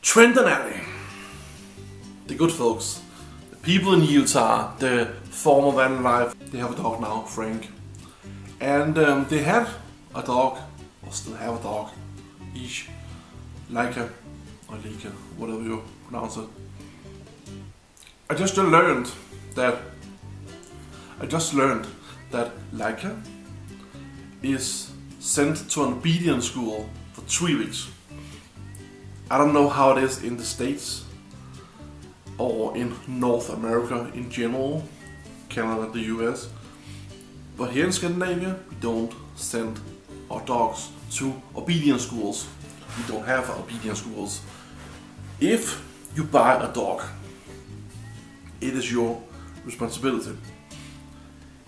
Trent and Allie, the good folks, the people in Utah, the former van life, they have a dog now, Frank. And they had a dog, or still have a dog, ish, Leica, or Leica, whatever you pronounce it. I just learned that Leica is sent to an obedience school for 3 weeks. I don't know how it is in the States or in North America in general, Canada, the US, but here in Scandinavia we don't send our dogs to obedience schools. We don't have obedience schools. If you buy a dog, it is your responsibility.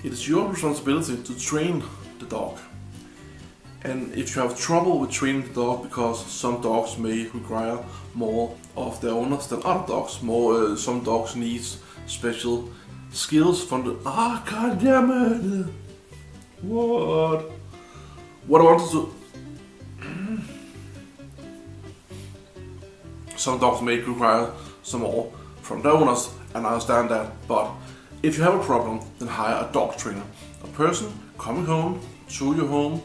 It is your responsibility to train the dog. And if you have trouble with training the dog, because some dogs may require more of their owners than other dogs, some dogs need special skills from the god damn it! What I wanted to. Some dogs may require some more from the owners, and I understand that. But if you have a problem, then hire a dog trainer, a person coming home to your home,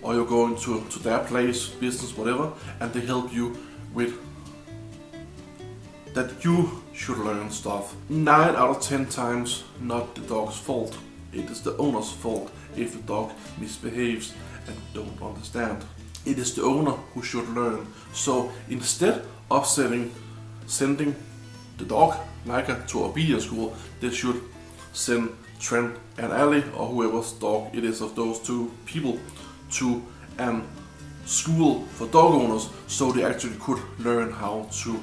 or you're going to their place, business, whatever, and they help you with that you should learn stuff. 9 out of 10 times, not the dog's fault. It is the owner's fault if the dog misbehaves and don't understand. It is the owner who should learn. So instead of sending the dog, Leica, to obedience school, they should send Trent and Allie, or whoever's dog it is of those two people, to a school for dog owners, so they actually could learn how to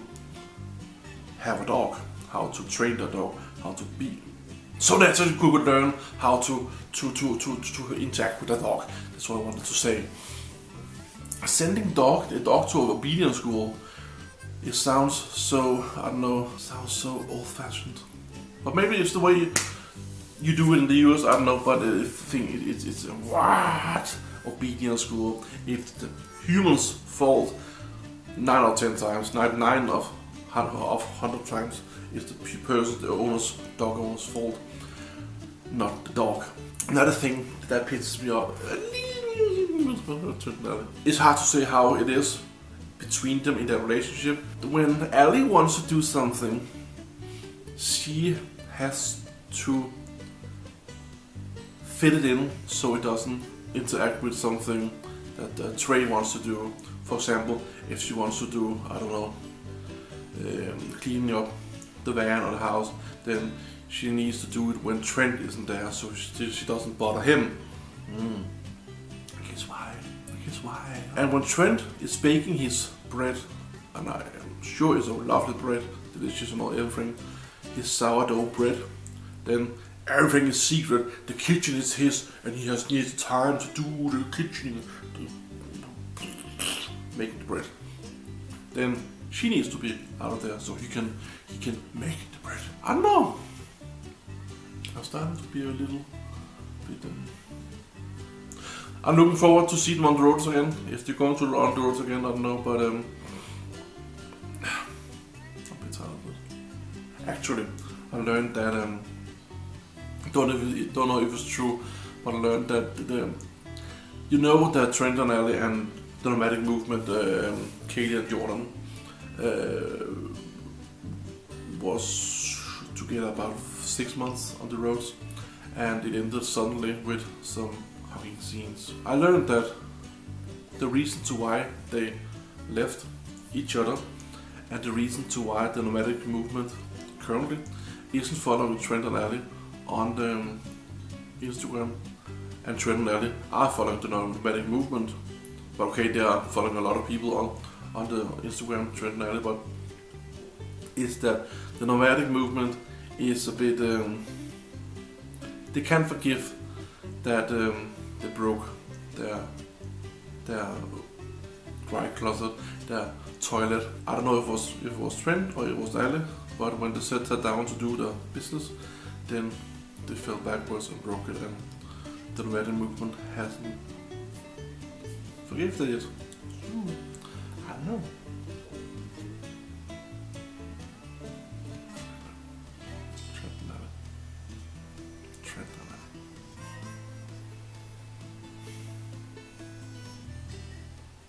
have a dog, how to train the dog, how to be. So they actually could learn how to interact with the dog. That's what I wanted to say. Sending the dog to an obedience school, it sounds so, I don't know, sounds so old-fashioned. But maybe it's the way you do it in the US, I don't know, but I think it's what? Obedience school. It's the human's fault 9 out of 10 times, 99 of 100 times, it's the person, the owner's, dog owner's fault, not the dog. Another thing that pisses me off, it's hard to say how it is between them in their relationship. When Allie wants to do something, she has to fit it in so it doesn't interact with something that Trey wants to do. For example, if she wants to do, I don't know, cleaning up the van or the house, then she needs to do it when Trent isn't there, so she doesn't bother him. I guess why. And when Trent is baking his bread, and I am sure it's a lovely bread, delicious and all everything, his sourdough bread, then everything is secret. The kitchen is his, and he needs time to do the kitchen, make the bread. Then she needs to be out of there so he can make the bread. I don't know. I'm starting to be a little bit. I'm looking forward to see them on the roads again. If they're going to on the roads again, I don't know, but I'm a bit tired of it. Actually, I learned that don't know if it's true, but I learned that that Trent and Allie and the nomadic movement, Katie and Jordan, was together about 6 months on the roads, and it ended suddenly with some hugging scenes. I learned that the reason to why they left each other and the reason to why the nomadic movement currently isn't following Trent and Allie on the Instagram, and Trent and Allie are following the nomadic movement, but okay, they are following a lot of people on the Instagram, Trent and Allie, but is that the nomadic movement is a bit, they can't forgive that they broke their dry closet, their toilet. I don't know if it was Trent or it was Allie, but when they sat down to do the business, then they fell backwards and broke it, and the nomadic movement hasn't forgiven it yet. I don't know. Trent and Allie.